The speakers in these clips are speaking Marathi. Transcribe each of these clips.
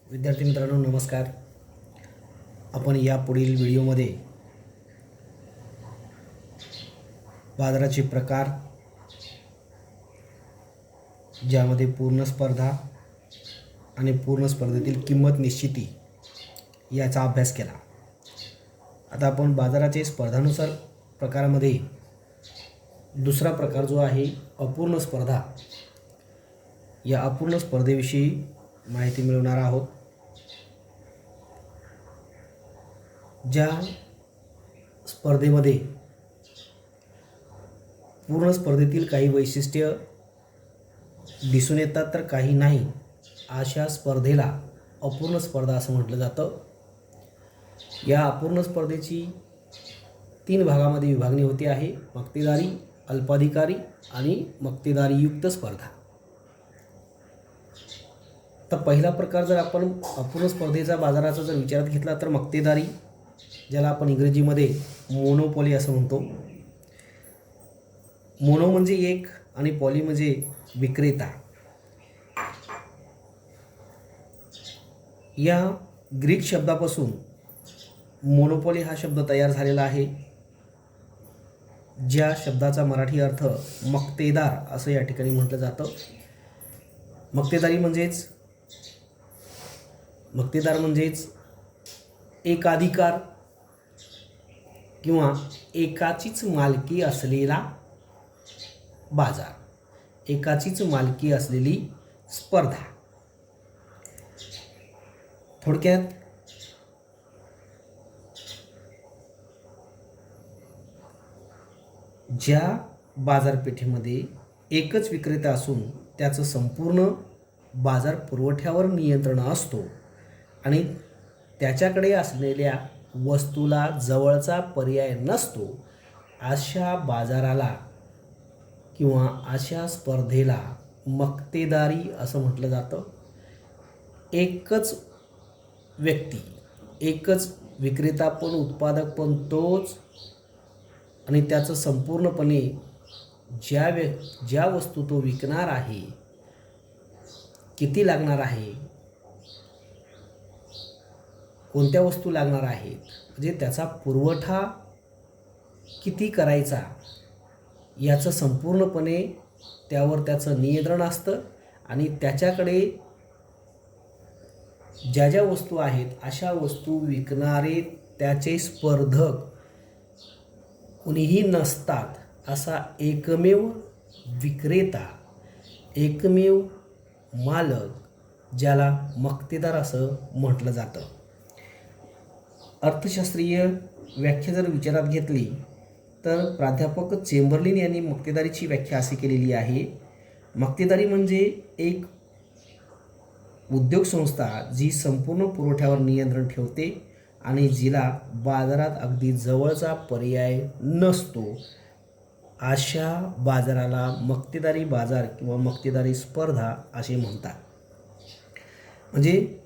विद्यार्थी मित्रांनो नमस्कार. आपण या पुढील व्हिडिओमध्ये बाजाराचे प्रकार, ज्यामध्ये पूर्ण स्पर्धा आणि पूर्ण स्पर्धेतील किंमत निश्चिती याचा अभ्यास केला. आता आपण बाजाराचे स्पर्धानुसार प्रकारामध्ये दुसरा प्रकार जो आहे अपूर्ण स्पर्धा, या अपूर्ण स्पर्धेविषयी माहिती मिळवणार आहोत. ज्या स्पर्धेमध्ये पूर्ण स्पर्धेतील काही वैशिष्ट्य दिसून येतात तर काही नाही, अशा स्पर्धेला अपूर्ण स्पर्धा असं म्हटलं जातं. या अपूर्ण स्पर्धेची 3 भागामध्ये विभागणी होते आहे: मक्तेदारी, अल्पाधिकारी आणि मक्तेदारीयुक्त स्पर्धा. तर पहिला प्रकार जर आपण अपूर्ण स्पर्धेचा बाजाराचा जर विचारात घेतला तर मक्तेदारी, ज्याला आपण इंग्रजीमध्ये मोनोपॉली असं म्हणतो. मोनो म्हणजे एक आणि पॉली म्हणजे विक्रेता. या ग्रीक शब्दापासून मोनोपॉली हा शब्द तयार झालेला आहे, ज्या शब्दाचा मराठी अर्थ मक्तेदार असं या ठिकाणी म्हटलं जातं. मक्तेदार म्हणजेच एकाधिकार किंवा एकाचीच मालकी असलेला बाजार, एकाचीच मालकी असलेली स्पर्धा. थोडक्यात ज्या बाजारपेठेमध्ये एकच विक्रेता असून त्याचं संपूर्ण बाजार पुरवठ्यावर नियंत्रण असतो आणि त्याच्याकडे असलेल्या वस्तूला जवळचा पर्याय नसतो, अशा बाजाराला किंवा अशा स्पर्धेला मक्तेदारी असं म्हटलं जातं. एकच व्यक्ती, एकच विक्रेता पण उत्पादक पण तोच, आणि त्याचं संपूर्णपणे ज्या वस्तू तो विकणार आहे, किती लागणार आहे, कोणत्या वस्तू लागणार आहेत, म्हणजे त्याचा पुरवठा किती करायचा, याचं संपूर्णपणे त्यावर त्याचं नियंत्रण असतं. आणि त्याच्याकडे ज्या ज्या वस्तू आहेत अशा वस्तू विकणारे त्याचे स्पर्धक कुणीही नसतात. असा एकमेव विक्रेता, एकमेव मालक, ज्याला मक्तेदार असं म्हटलं जातं. अर्थशास्त्रीय व्याख्या जर विचारात घेतली तर प्राध्यापक चेंबरलिन यांनी मक्तेदारीची व्याख्या अशी केलेली आहे: मक्तेदारी म्हणजे एक उद्योग संस्था जी संपूर्ण पुरवठ्यावर नियंत्रण ठेवते आणि जिला बाजारात अगदी जवळचा पर्याय नसतो, अशा बाजाराला मक्तेदारी बाजार किंवा मक्तेदारी स्पर्धा असे म्हणतात. म्हणजे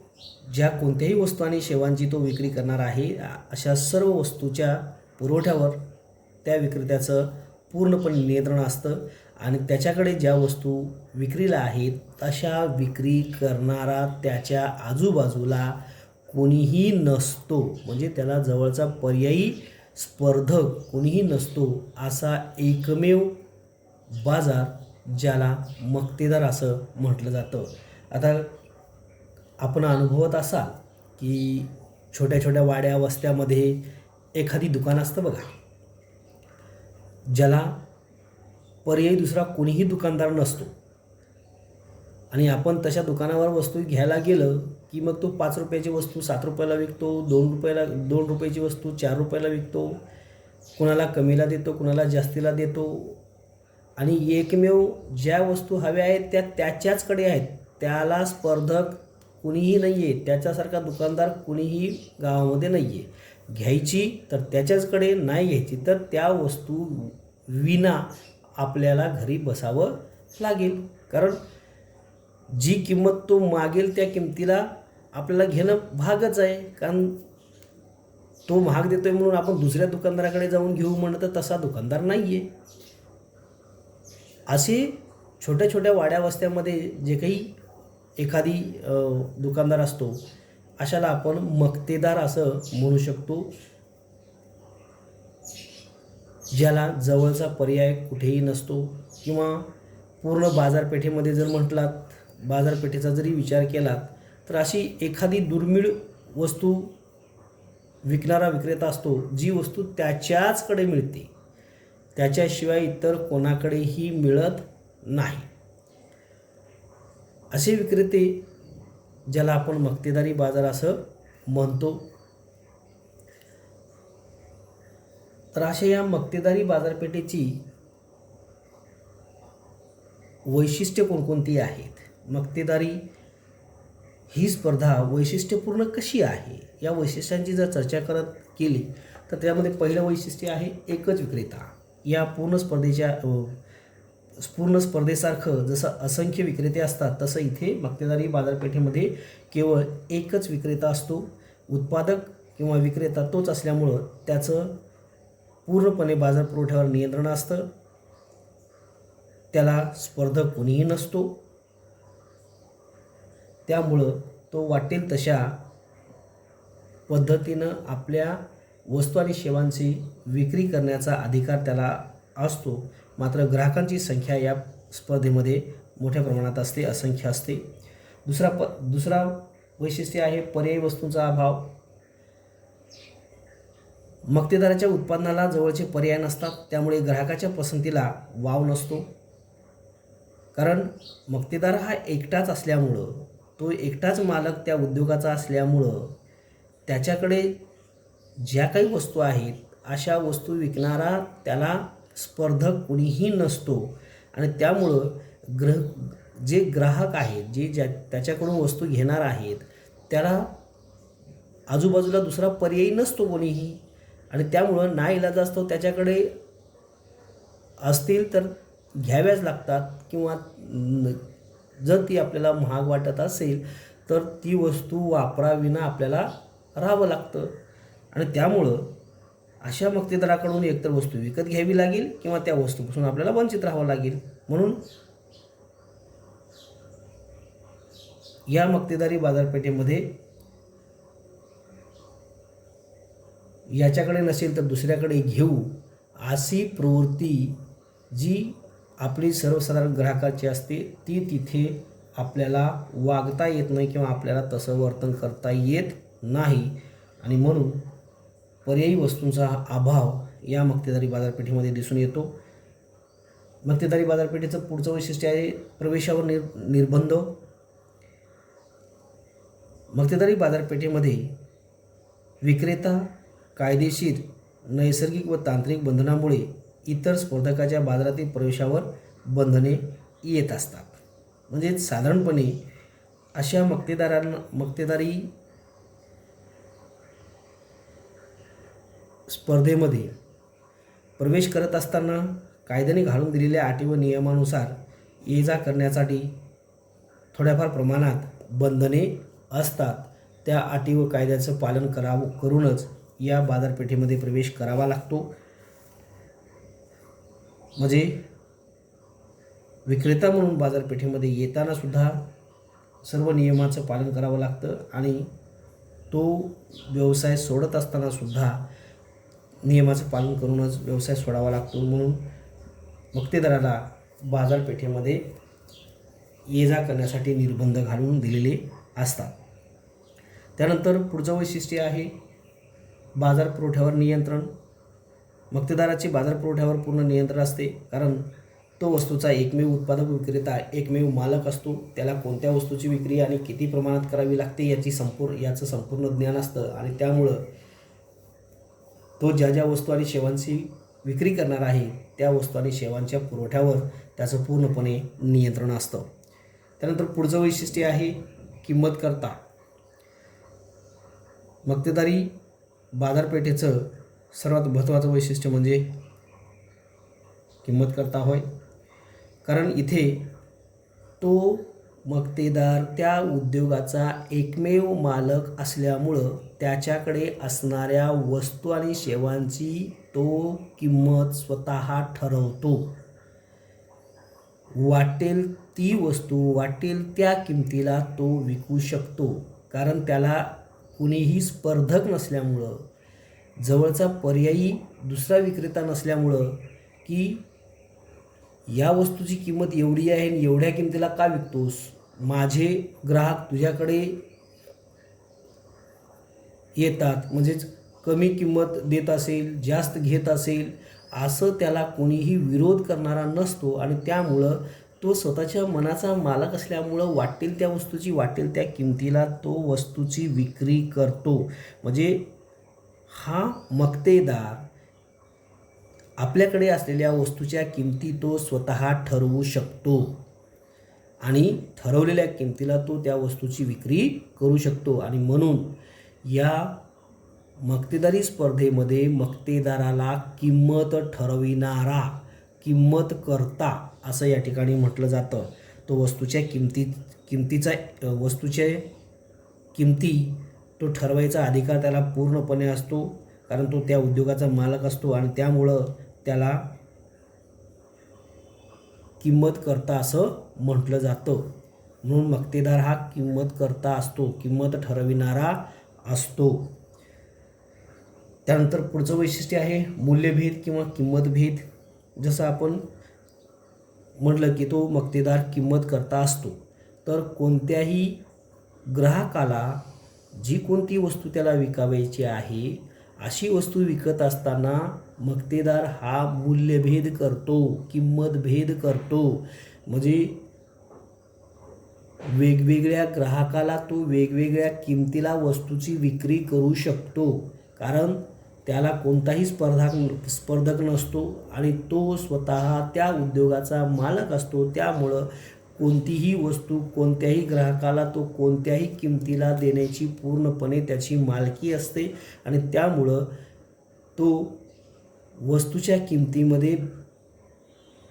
ज्या कोणत्याही वस्तू आणि सेवांची तो विक्री करणार आहे, अशा सर्व वस्तूच्या पुरवठ्यावर त्या विक्रेत्याचं पूर्णपणे नियंत्रण असतं आणि त्याच्याकडे ज्या वस्तू विक्रीला आहेत तशा विक्री करणारा त्याच्या आजूबाजूला कोणीही नसतो, म्हणजे त्याला जवळचा पर्यायी स्पर्धक कोणीही नसतो, असा एकमेव बाजार ज्याला मक्तेदार असं म्हटलं जातं. आता आपण अनुभवत असाल की छोट्या छोट्या वाड्या वस्त्यामध्ये एखादी दुकान असतं बघा, ज्याला पर्यायी दुसरा कोणीही दुकानदार नसतो, आणि आपण तशा दुकानावर वस्तू घ्यायला गेलं की मग तो 5 रुपयाची वस्तू 7 रुपयाला विकतो, 2 रुपयाची वस्तू 4 रुपयाला विकतो, कुणाला कमीला देतो, कुणाला जास्तीला देतो. आणि एकमेव ज्या वस्तू हव्या आहेत त्या त्याच्याचकडे आहेत, त्याला स्पर्धक कुणीही नाही आहे, त्याच्यासारखा दुकानदार कुणीही गावामध्ये नाही आहे. घ्यायची तर त्याच्याचकडे, नाही घ्यायची तर त्या वस्तू विना आपल्याला घरी बसावं लागेल, कारण जी किंमत तो मागेल त्या किमतीला आपल्याला घेणं भागच आहे. कारण तो महाग देतोय म्हणून आपण दुसऱ्या दुकानदाराकडे जाऊन घेऊ म्हणत तर तसा दुकानदार नाही आहे. असे छोट्या छोट्या वाड्या वस्त्यामध्ये जे काही एखादी दुकानदार असतो, अशाला आपण मक्तेदार असं म्हणू शकतो, ज्याला जवळचा पर्याय कुठेही नसतो. किंवा पूर्ण बाजारपेठेमध्ये जर म्हटलात, बाजारपेठेचा जरी विचार केलात, तर अशी एखादी दुर्मिळ वस्तू विकणारा विक्रेता असतो, जी वस्तू त्याच्याचकडे मिळते, त्याच्याशिवाय इतर कोणाकडेही मिळत नाही. असे विक्रेते, ज्याला आपण मक्तेदारी बाजार असं म्हणतो. तर अशा या मक्तेदारी बाजारपेठेची वैशिष्ट्ये कोणकोणती आहेत, मक्तेदारी ही स्पर्धा वैशिष्ट्यपूर्ण कशी आहे, या वैशिष्ट्यांची जर चर्चा करत केली तर त्यामध्ये पहिलं वैशिष्ट्य आहे एकच विक्रेता. या पूर्ण स्पर्धेसारखं जसं असंख्य विक्रेते असतात, तसं इथे मक्तेदारी बाजारपेठेमध्ये केवळ एकच विक्रेता असतो. उत्पादक किंवा विक्रेता तोच असल्यामुळं त्याचं पूर्णपणे बाजार पुरवठ्यावर नियंत्रण असतं. त्याला स्पर्धक कोणीही नसतो. त्यामुळं तो वाटेल तशा पद्धतीनं आपल्या वस्तू आणि सेवांची विक्री करण्याचा अधिकार त्याला असतो. मात्र ग्राहकांची संख्या या स्पर्धेमध्ये मोठ्या प्रमाणात असते, असंख्य असते. दुसरा वैशिष्ट्य आहे पर्यायी वस्तूंचा अभाव. मक्तेदाराच्या उत्पादनाला जवळचे पर्याय नसतात, त्यामुळे ग्राहकाच्या पसंतीला वाव नसतो. कारण मक्तेदार हा एकटाच असल्यामुळं, तो एकटाच मालक त्या उद्योगाचा असल्यामुळं त्याच्याकडे ज्या काही वस्तू आहेत, अशा वस्तू विकणारा त्याला स्पर्धक कोणीही नसतो. आणि त्यामुळं जे ग्राहक आहेत, जे त्याच्याकडून वस्तू घेणार आहेत, त्याला आजूबाजूला दुसरा पर्यायी नसतो कोणीही. आणि त्यामुळं नाईलाजास्तव त्याच्याकडे असतील तर घ्याव्याच लागतात. किंवा जर ती आपल्याला महाग वाटत असेल तर ती वस्तू वापराविना आपल्याला राहावं लागतं. आणि त्यामुळं अशा मक्तेदाराकडून एकतर वस्तू विकत घ्यावी लागेल किंवा त्या वस्तूपासून आपल्याला वंचित राहावं लागेल. म्हणून या मक्तेदारी बाजारपेठेमध्ये याच्याकडे नसेल तर दुसऱ्याकडे घेऊ अशी प्रवृत्ती जी आपली सर्वसाधारण ग्राहकाची असते, ती तिथे आपल्याला वागता येत नाही किंवा आपल्याला तसं वर्तन करता येत नाही. आणि म्हणून पर्यायी वस्तूंचा अभाव या मक्तेदारी बाजारपेठेमध्ये दिसून येतो. मक्तेदारी बाजारपेठेचं पुढचं वैशिष्ट्य आहे प्रवेशावर निर्बंध. मक्तेदारी बाजारपेठेमध्ये विक्रेता कायदेशीर, नैसर्गिक व तांत्रिक बंधनामुळे इतर स्पर्धकाच्या बाजारातील प्रवेशावर बंधने येत असतात. म्हणजे साधारणपणे अशा मक्तेदारी स्पर्धेमध्ये प्रवेश करत असताना कायद्याने घालून दिलेल्या अटी व नियमानुसार ये जा करण्यासाठी थोड्याफार प्रमाणात बंधने असतात. त्या अटी व कायद्याचं पालन करूनच या बाजारपेठेमध्ये प्रवेश करावा लागतो. म्हणजे विक्रेता म्हणून बाजारपेठेमध्ये येताना सुद्धा सर्व नियमाचं पालन करावं लागतं आणि तो व्यवसाय सोडत असताना सुद्धा नियमाचं पालन करूनच व्यवसाय सोडावा लागतो. म्हणून मक्तेदाराला बाजारपेठेमध्ये ये जा करण्यासाठी निर्बंध घालून दिलेले असतात. त्यानंतर पुढचं वैशिष्ट्य आहे बाजार पुरवठ्यावर नियंत्रण. मक्तेदाराचे बाजार पुरवठ्यावर पूर्ण नियंत्रण असते, कारण तो वस्तूचा एकमेव उत्पादक विक्रेता, एकमेव मालक असतो. त्याला कोणत्या वस्तूची विक्री आणि किती प्रमाणात करावी लागते याचं संपूर्ण ज्ञान असतं. आणि त्यामुळं तो ज्या वस्तू आणि सेवांची विक्री करणार आहे, त्या वस्तू आणि सेवांच्या पुरवठ्यावर त्याचं पूर्णपणे नियंत्रण असतं. त्यानंतर पुढचं वैशिष्ट्य आहे किंमतकर्ता. मक्तेदारी बाजारपेठेचं सर्वात महत्त्वाचं वैशिष्ट्य म्हणजे किंमतकर्ता होय. कारण इथे तो मक्तेदार त्या उद्योगाचा एकमेव मालक असल्यामुळं त्याच्याकडे असणाऱ्या वस्तू आणि सेवांची तो किंमत स्वतः ठरवतो. वाटेल ती वस्तू वाटेल त्या किमतीला तो विकू शकतो, कारण त्याला कुणीही स्पर्धक नसल्यामुळं, जवळचा पर्यायी दुसरा विक्रेता नसल्यामुळं, की या वस्तूची किंमत एवढी आहे आणि एवढ्या किमतीला का विकतोस, माझे ग्राहक तुझ्याकडे येतात, म्हणजेच कमी किंमत देत असेल, जास्त घेत असेल, असं त्याला कोणीही विरोध करणारा नसतो आणि त्यामुळं तो स्वतःच्या मनाचा मालक असल्यामुळं वाटेल त्या वस्तूची वाटेल त्या किमतीला तो वस्तूची विक्री करतो. म्हणजे हा मक्तेदार आपल्याकडे असलेल्या वस्तूच्या किमती तो स्वतः ठरवू शकतो आणि ठरवलेल्या किमतीला तो त्या वस्तूची विक्री करू शकतो. आणि म्हणून या मक्तेदारी स्पर्धेमध्ये मक्तेदाराला किंमत ठरविणारा किंमत करता असं या ठिकाणी म्हटलं जातं. तो वस्तूच्या किमती तो ठरवायचा अधिकार त्याला पूर्णपणे असतो, कारण तो त्या उद्योगाचा मालक असतो आणि त्यामुळं त्याला किंमत करता असं म्हटलं जातं. म्हणून मक्तेदार हा किंमत करता असतो, किंमत ठरविणारा असतो. त्यानंतर पुढचं वैशिष्ट्य आहे मूल्यभेद किंवा किंमतभेद. जसं आपण म्हटलं की तो मक्तेदार किंमत करता असतो, तर कोणत्याही ग्राहकाला जी कोणती वस्तू त्याला विकावायची आहे अशी वस्तू विकत असताना मक्तेदार हा मूल्यभेद करतो, किंमतभेद करतो. म्हणजे वेगवेगळ्या ग्राहकाला तो वेगवेगळ्या किमतीला वस्तूची विक्री करू शकतो, कारण त्याला कोणताही स्पर्धक नसतो आणि तो स्वतः त्या उद्योगाचा मालक असतो. त्यामुळं कोणतीही वस्तू कोणत्याही ग्राहकाला तो कोणत्याही किमतीला देण्याची पूर्णपणे त्याची मालकी असते आणि त्यामुळं तो वस्तूच्या किमतीमध्ये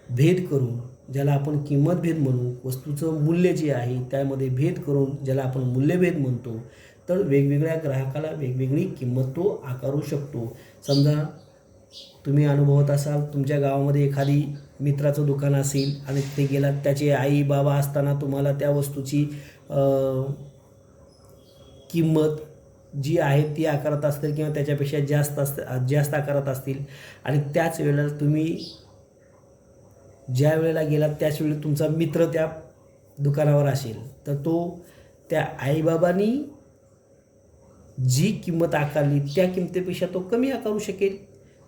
भेद करून, ज्याला आपण किंमतभेद म्हणू, वस्तूचं मूल्य जे आहे त्यामध्ये भेद करून ज्याला आपण मूल्यभेद म्हणतो, तर वेगवेगळ्या ग्राहकाला वेगवेगळी किंमत तो आकारू शकतो. समजा तुम्ही अनुभवत असाल, तुमच्या गावामध्ये एखादी मित्राचं दुकान असेल आणि ते गेलात, त्याचे आई बाबा असताना तुम्हाला त्या वस्तूची किंमत जी आहे ती आकारत असतील किंवा त्याच्यापेक्षा जास्त आकारत असतील आणि त्याच वेळेला तुम्ही ज्या वेळेला गेलात त्याच वेळी तुमचा मित्र त्या दुकानावर असेल, तर तो त्या आईबाबांनी जी किंमत आकारली त्या किमतीपेक्षा तो कमी आकारू शकेल,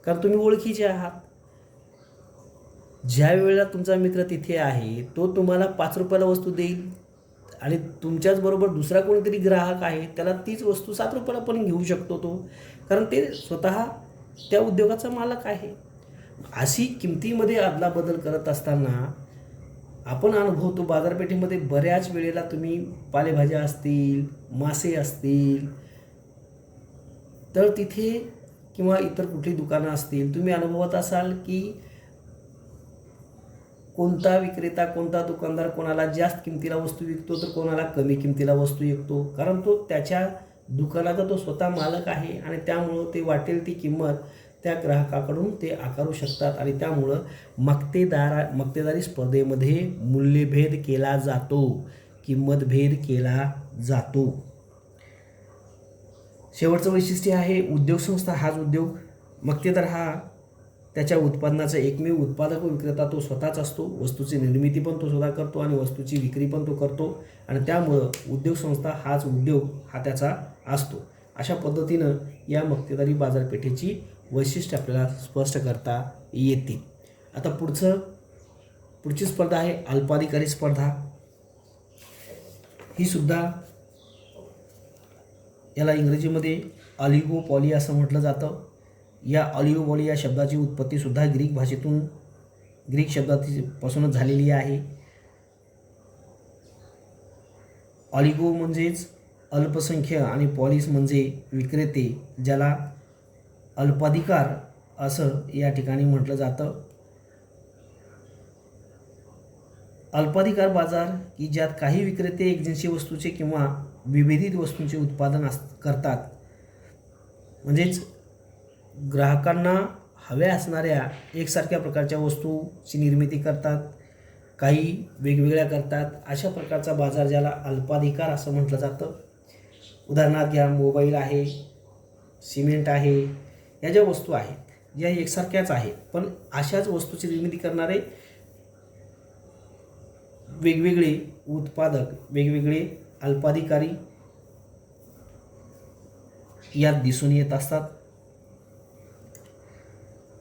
कारण तुम्ही ओळखीचे आहात. ज्या वेळेला तुमचा मित्र तिथे आहे तो तुम्हाला 5 रुपयाला वस्तू देईल आणि तुमच्याचबरोबर दुसरा कोणीतरी ग्राहक आहे त्याला तीच वस्तू 7 रुपयाला पण घेऊ शकतो तो, कारण ते स्वतः त्या उद्योगाचा मालक आहे. अशी किमतीमध्ये अदलाबदल करत असताना आपण अनुभवतो बाजारपेठेमध्ये बऱ्याच वेळेला तुम्ही पालेभाज्या असतील, मासे असतील, तर तिथे किंवा इतर कुठली दुकानं असतील, तुम्ही अनुभवत असाल की कोणता विक्रेता, कोणता दुकानदार कोणाला जास्त किमतीला वस्तू विकतो तर कोणाला कमी किमतीला वस्तू विकतो, कारण तो त्याच्या दुकानाचा तो स्वतः मालक आहे आणि त्यामुळं ते वाटेल ती किंमत त्या ग्राहकाकडून ते आकारू शकतात आणि त्यामुळं मक्तेदारी स्पर्धेमध्ये मूल्यभेद केला जातो, किंमतभेद केला जातो. शेवटचं वैशिष्ट्य आहे उद्योग संस्था. हाच उद्योग मक्तेदार हा त्याच्या उत्पादनाचा एकमेव उत्पादक व विक्रेता तो स्वतःच असतो. वस्तूची निर्मिती पण तो स्वतः करतो आणि वस्तूची विक्री पण तो करतो आणि त्यामुळं उद्योग संस्था हाच उद्योग हा त्याचा असतो. अशा पद्धतीनं या मक्तेदारी बाजारपेठेची वैशिष्ट्य आपल्याला स्पष्ट करता येतील. आता पुढची स्पर्धा आहे अल्पाधिकारी स्पर्धा. ही सुद्धा याला इंग्रजीमध्ये ऑलिगोपॉली असं म्हटलं जातं. या ऑलिगोपॉली या शब्दाची उत्पत्तीसुद्धा ग्रीक शब्दापासूनच झालेली आहे. ऑलिगो म्हणजेच अल्पसंख्य आणि पॉलिस म्हणजे विक्रेते, ज्याला अल्पाधिकार असं या ठिकाणी म्हटलं जातं. अल्पाधिकार बाजार की ज्यात काही विक्रेते एकजिनसी वस्तूचे किंवा विभेदित वस्तूंचे उत्पादन करतात, म्हणजेच ग्राहकांना हव्या असणाऱ्या एकसारख्या प्रकारच्या वस्तूची निर्मिती करतात. काही वेगवेगळ्या करतात. अशा प्रकारचा बाजार ज्याला अल्पाधिकार असं म्हटलं जातं. उदाहरणार्थ घ्या, मोबाईल आहे, सिमेंट आहे, या ज्या वस्तू आहेत ज्या एकसारख्याच आहेत, पण अशाच वस्तूची निर्मिती करणारे वेगवेगळे उत्पादक, वेगवेगळे अल्पाधिकारी यात दिसून येत असतात.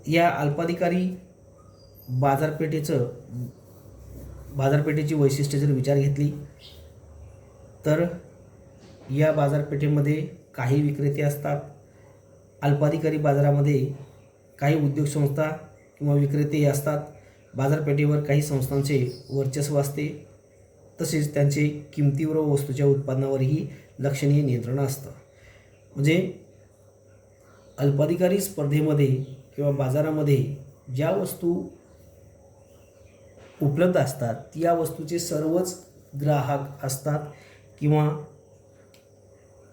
या अल्पाधिकारी बाजारपेठेची वैशिष्ट्ये जर विचार घेतली तर या बाजारपेठेमध्ये काही विक्रेते असतात. अल्पाधिकारी बाजारामध्ये काही उद्योग संस्था किंवा विक्रेते असतात. बाजारपेठेवर काही संस्थांचे वर्चस्व असते. तसेच त्यांचे किमतीवर व वस्तूच्या उत्पादनावरही लक्षणीय नियंत्रण असतं. म्हणजे अल्पाधिकारी स्पर्धेमध्ये किंवा बाजारामध्ये ज्या वस्तू उपलब्ध असतात या वस्तूचे सर्वच ग्राहक असतात किंवा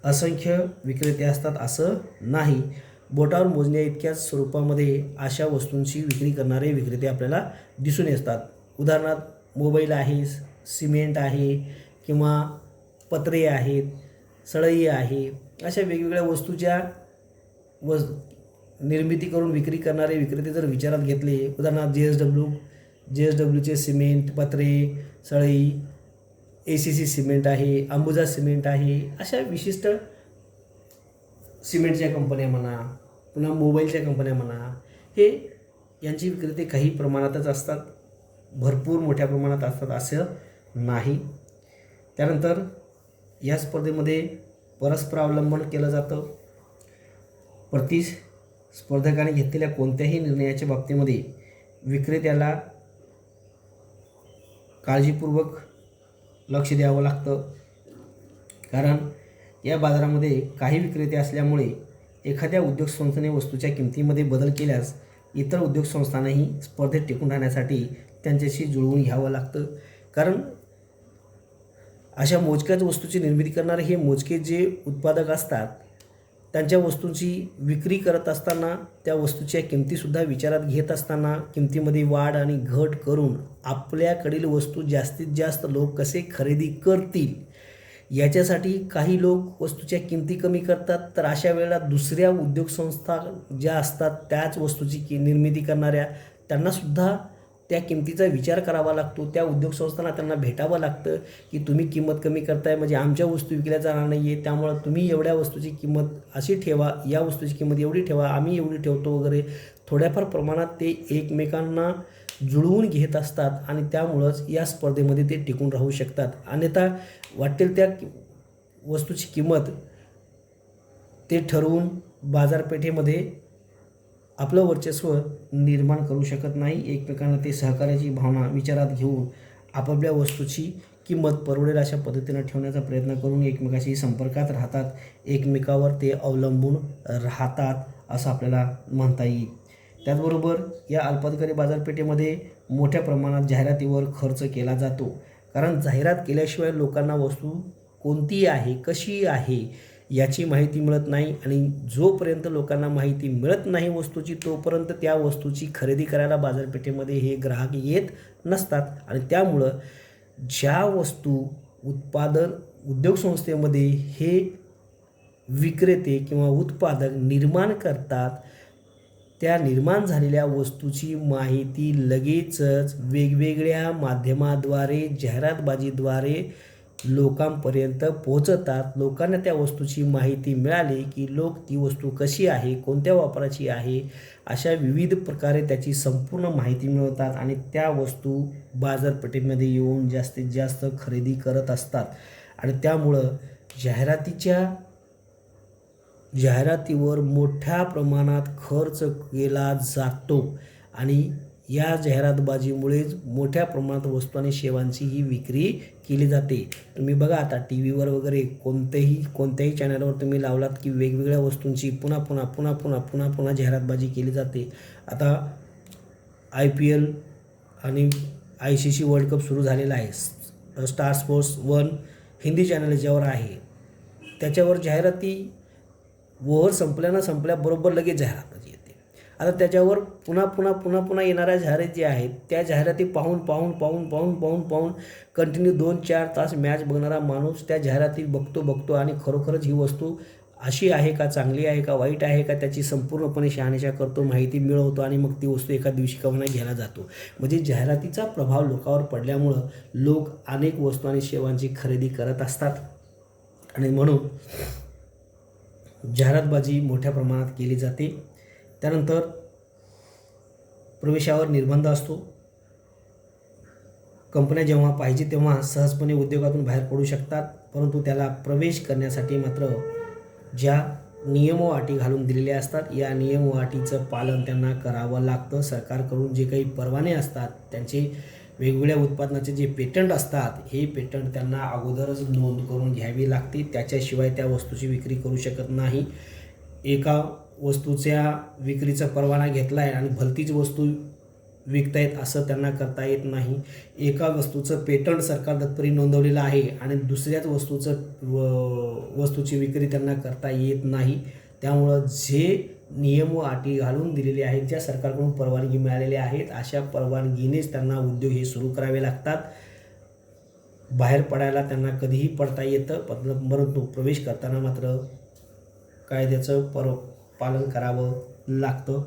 असंख्य विक्रेते असतात असं नाही. बोटावर मोजण्या इतक्याच स्वरूपामध्ये अशा वस्तूंची विक्री करणारे विक्रेते आपल्याला दिसून येतात. उदाहरणार्थ मोबाईल आहे, सिमेंट आहे किंवा पत्रे आहेत, सळई आहे, अशा वेगवेगळ्या वस्तूच्या निर्मिती करून विक्री करणारे विक्रेते जर विचारात घेतले, उदाहरणार्थ JSWचे सिमेंट, पत्रे, सळई, ACC सिमेंट आहे, अंबुजा सिमेंट आहे, अशा विशिष्ट सिमेंटच्या कंपन्या म्हणा, पुन्हा मोबाईलच्या कंपन्या म्हणा, हे यांची विक्रेते काही प्रमाणातच असतात, भरपूर मोठ्या प्रमाणात असतात असं नाही. त्यानंतर या स्पर्धेमध्ये परस्परावलंबन केलं जातं. प्रतिस्पर्धकाने घेतलेल्या कोणत्याही निर्णयाच्या बाबतीमध्ये विक्रेत्याला काळजीपूर्वक लक्ष द्यावं लागतं. कारण या बाजारामध्ये काही विक्रेते असल्यामुळे एखाद्या उद्योग संस्थेने वस्तूच्या किमतीमध्ये बदल केल्यास इतर उद्योग संस्थांनाही स्पर्धेत टिकून राहण्यासाठी त्यांच्याशी जुळवून घ्यावं लागतं. कारण अशा मोजक्याच वस्तूची निर्मिती करणारे हे मोजके जे उत्पादक असतात त्यांच्या वस्तूंची विक्री करत असताना त्या वस्तूच्या किमतीसुद्धा विचारात घेत असताना किमतीमध्ये वाढ आणि घट करून आपल्याकडील वस्तू जास्तीत जास्त लोक कसे खरेदी करतील याच्यासाठी काही लोक वस्तूच्या किमती कमी करतात. तर अशा वेळेला दुसऱ्या उद्योगसंस्था ज्या असतात त्याच वस्तूची निर्मिती करणाऱ्या त्यांनासुद्धा त्या किमतीचा विचार करावा लागतो. त्या उद्योगसंस्थांना त्यांना भेटावं लागतं की तुम्ही किंमत कमी करताय म्हणजे आमच्या वस्तू विकल्या जाणार नाही आहे, त्यामुळं तुम्ही एवढ्या वस्तूची किंमत अशी ठेवा, या वस्तूची किंमत एवढी ठेवा, आम्ही एवढी ठेवतो वगैरे. थोड्याफार प्रमाणात ते एकमेकांना जुळवून घेत असतात आणि त्यामुळंच या स्पर्धेमध्ये ते टिकून राहू शकतात. अन्यथा वाटेल त्या वस्तूची किंमत ते ठरवून बाजारपेठेमध्ये आपलं वर्चस्व निर्माण करू शकत नाही. एकमेकांना ते सहकार्याची भावना विचारात घेऊन आपापल्या वस्तूची किंमत परवडेल अशा पद्धतीनं ठेवण्याचा प्रयत्न करून एकमेकाशी संपर्कात राहतात, एकमेकावर ते अवलंबून राहतात असं आपल्याला म्हणता येईल. त्याचबरोबर या अल्पाधिकारी बाजारपेठेमध्ये मोठ्या प्रमाणात जाहिरातीवर खर्च केला जातो. कारण जाहिरात केल्याशिवाय लोकांना वस्तू कोणती आहे, कशी आहे याची माहिती मिळत नाही आणि जोपर्यंत लोकांना माहिती मिळत नाही वस्तूची तोपर्यंत त्या वस्तूची खरेदी करायला बाजारपेठेमध्ये हे ग्राहक येत नसतात. आणि त्यामुळं ज्या वस्तू उत्पादन उद्योगसंस्थेमध्ये हे विक्रेते किंवा उत्पादक निर्माण करतात त्या निर्माण झालेल्या वस्तूची माहिती लगेचच वेगवेगळ्या माध्यमाद्वारे, जाहिरातबाजीद्वारे लोकांपर्यंत पोहोचतात. लोकांना त्या वस्तूची माहिती मिळाली की लोक ती वस्तू कशी आहे, कोणत्या वापराची आहे, अशा विविध प्रकारे त्याची संपूर्ण माहिती मिळवतात आणि त्या वस्तू बाजारपेठेमध्ये येऊन जास्तीत जास्त खरेदी करत असतात. आणि त्यामुळं जाहिरातीवर मोठ्या प्रमाणात खर्च केला जातो आणि या जाहिरातबाजीमुळेच मोठ्या प्रमाणात वस्तू आणि सेवांची ही विक्री केली जाते. तुम्ही बघा आता TV वर वगैरे कोणत्याही चॅनलवर तुम्ही लावलात की वेगवेगळ्या वस्तूंची पुन्हा जाहिरातबाजी केली जाते. आता IPL आणि ICC वर्ल्ड कप सुरू झालेला आहे. स्टार स्पोर्ट्स 1 हिंदी चॅनल ज्यावर आहे त्याच्यावर जाहिराती ओव्हर संपल्याबरोबर लगेच जाहिरातबाजी येते आता त्याच्यावर पुन्हा येणाऱ्या जाहिराती ज्या आहेत त्या जाहिराती पाहून कंटिन्यू 2-4 तास मॅच बघणारा माणूस त्या जाहिराती बघतो आणि खरोखरच ही वस्तू अशी आहे का, चांगली आहे का, वाईट आहे का, त्याची संपूर्णपणे शहानिशा करतो, माहिती मिळवतो आणि मग ती वस्तू एका दिवशी का होईना घ्यायला जातो. म्हणजे जाहिरातीचा प्रभाव लोकांवर पडल्यामुळं लोक अनेक वस्तू आणि सेवांची खरेदी करत असतात आणि म्हणून जाहिरातबाजी मोठ्या प्रमाणात केली जाते. त्यानंतर प्रवेशावर निर्बंध असतो. कंपन्या जेव्हा पाहिजे तेव्हा सहजपणे उद्योगातून बाहेर पडू शकतात, परंतु त्याला प्रवेश करण्यासाठी मात्र ज्या नियम व अटी घालून दिलेल्या असतात, या नियम व अटीचं पालन त्यांना करावं लागतं. सरकारकडून जे काही परवाने असतात, त्यांचे वेगवेगळ्या उत्पादनाचे जे पेटंट असतात, हे पेटंट त्यांना अगोदरच नोंद करून घ्यावी लागते. त्याच्याशिवाय त्या वस्तूची विक्री करू शकत नाही. एका वस्तूच्या विक्रीचा परवाना घेतला आहे आणि भलतीच वस्तू विकतायत असं त्यांना करता येत नाही. एका वस्तूचं पेटंट सरकार दप्तरी नोंदवलेलं आहे आणि दुसऱ्याच वस्तूची विक्री त्यांना करता येत नाही. त्यामुळं जे नियम व अटी घालून दिलेले आहेत, ज्या सरकारकडून परवानगी मिळालेल्या आहेत, अशा परवानगीनेच त्यांना उद्योग हे सुरू करावे लागतात. बाहेर पडायला त्यांना कधीही पडता येतं, परंतु प्रवेश करताना मात्र कायद्याचं पालन करावं लागतं.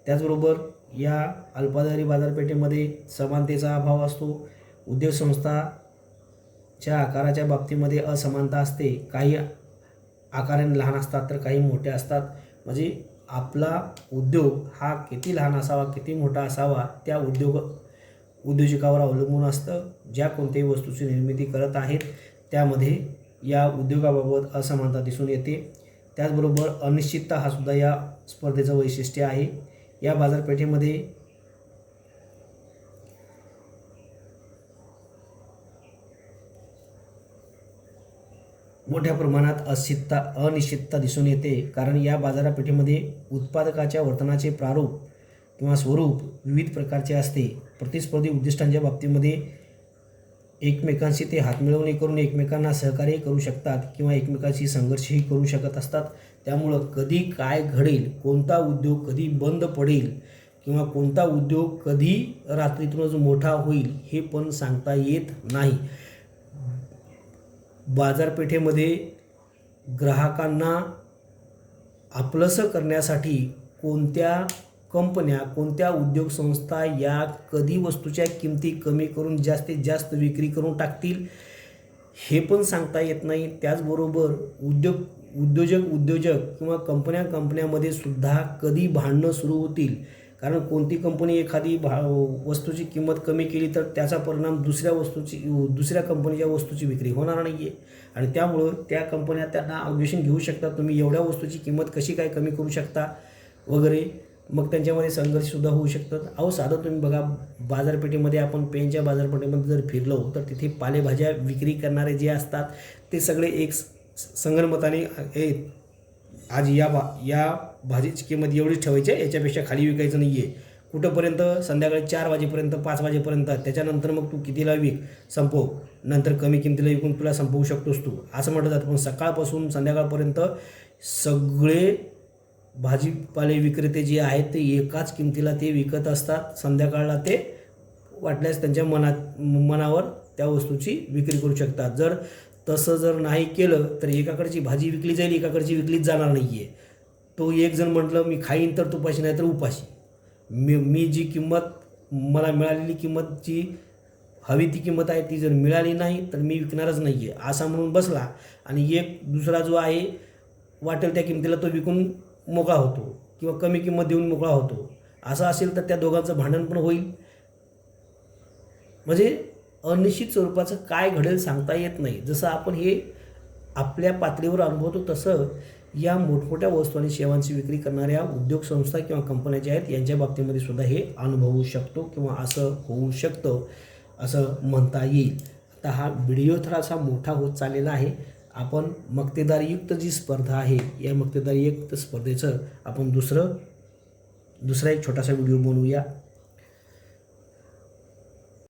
त्याचबरोबर या अल्पाधारी बाजारपेठेमध्ये समानतेचा अभाव असतो. उद्योग संस्थाच्या आकाराच्या बाबतीमध्ये असमानता असते. काही आकाराने लहान असतात तर काही मोठे असतात. म्हणजे आपला उद्योग हा किती लहान असावा, किती मोठा असावा, त्या उद्योजकावर अवलंबून असतं. ज्या कोणत्याही वस्तूची निर्मिती करत आहेत त्यामध्ये या उद्योगाबाबत असमानता दिसून येते. त्याचबरोबर अनिश्चितता हा सुद्धा या स्पर्धेचं वैशिष्ट्य आहे. या बाजारपेठेमध्ये मोठ्या प्रमाणात अनिश्चितता दिसून येते, कारण या बाजारपेठेमध्ये उत्पादकाच्या वर्तनाचे प्रारूप किंवा स्वरूप विविध प्रकारचे असते. प्रतिस्पर्धी उद्दिष्टांच्या बाबतीमध्ये एकमेकांशी ते हातमिळवणी करून एकमेकांना सहकार्य करू शकतात किंवा एकमेकांशी संघर्षही करू शकत असतात. त्यामुळं कधी काय घडेल, कोणता उद्योग कधी बंद पडेल किंवा कोणता उद्योग कधी रात्रीतूनच मोठा होईल हे पण सांगता येत नाही. बाजारपेठेमध्ये ग्राहकांना आपलंसं करण्यासाठी कोणत्या कंपन्या, कोणत्या उद्योग संस्था या कधी वस्तूच्या किमती कमी करून जास्तीत जास्त विक्री करून टाकतील हे पण सांगता येत नाही. त्याचबरोबर उद्योजक किंवा कंपन्यामध्ये सुद्धा कधी भांडणं सुरू होतील, कारण कोणती कंपनी एखादी वस्तूची किंमत कमी केली तर त्याचा परिणाम दुसऱ्या कंपनीच्या वस्तूची विक्री होणार नाही आहे आणि त्यामुळं त्या कंपन्या त्यांना ऑब्जेक्शन घेऊ शकतात, तुम्ही एवढ्या वस्तूची किंमत कशी काय कमी करू शकता वगैरे. मग त्यांच्यामध्ये संघर्षसुद्धा होऊ शकतात. साधं तुम्ही बघा, बाजारपेठेमध्ये आपण पेनच्या बाजारपेठेमध्ये जर फिरलो तर तिथे पालेभाज्या विक्री करणारे जे असतात ते सगळे एक संगनमताने आज या भाजीची किंमत एवढीच ठेवायची आहे, याच्यापेक्षा खाली विकायचं नाही आहे. कुठंपर्यंत? संध्याकाळी 4 वाजेपर्यंत, 5 वाजेपर्यंत. त्याच्यानंतर मग तू कितीला विक, संपव, नंतर कमी किमतीला विकून तुला संपवू शकतोस तू, असं म्हटलं जातं. पण सकाळपासून संध्याकाळपर्यंत सगळे भाजीपाले विक्रेते जे आहेत ते एकाच किमतीला ते विकत असतात. संध्याकाळला ते वाटल्यास त्यांच्या मनावर त्या वस्तूची विक्री करू शकतात. जर तसं जर नाही केलं तर एकाकडची भाजी विकली जाईल, एकाकडची विकलीच जाणार नाही आहे. तो एक जण म्हटलं मी खाईन तर तुपाशी नाही तर उपाशी, मी जी किंमत मला मिळालेली किंमत जी हवी ती किंमत आहे ती जर मिळाली नाही तर मी विकणारच नाही आहे असा म्हणून बसला आणि एक दुसरा जो आहे वाटेल त्या किमतीला तो विकून मोकळा होतो किंवा कमी किंमत देऊन मोकळा होतो. असं असेल तर त्या दोघांचं भांडण पण होईल. म्हणजे अनिश्चित स्वरूपाचं काय घडेल सांगता येत नाही. जसं आपण हे आपल्या पातळीवर अनुभवतो तसं या मोठमोठ्या वस्तू आणि सेवांची विक्री करणाऱ्या उद्योग संस्था किंवा कंपन्या ज्या आहेत यांच्या बाबतीमध्ये सुद्धा हे अनुभवू शकतो किंवा असं होऊ शकतं असं म्हणता येईल. आता हा व्हिडिओ थोडासा मोठा होत चाललेला आहे. आपण मक्तेदारीयुक्त जी स्पर्धा आहे या मक्तेदारीयुक्त स्पर्धेचं आपण दुसरा एक छोटासा व्हिडिओ बनवूया.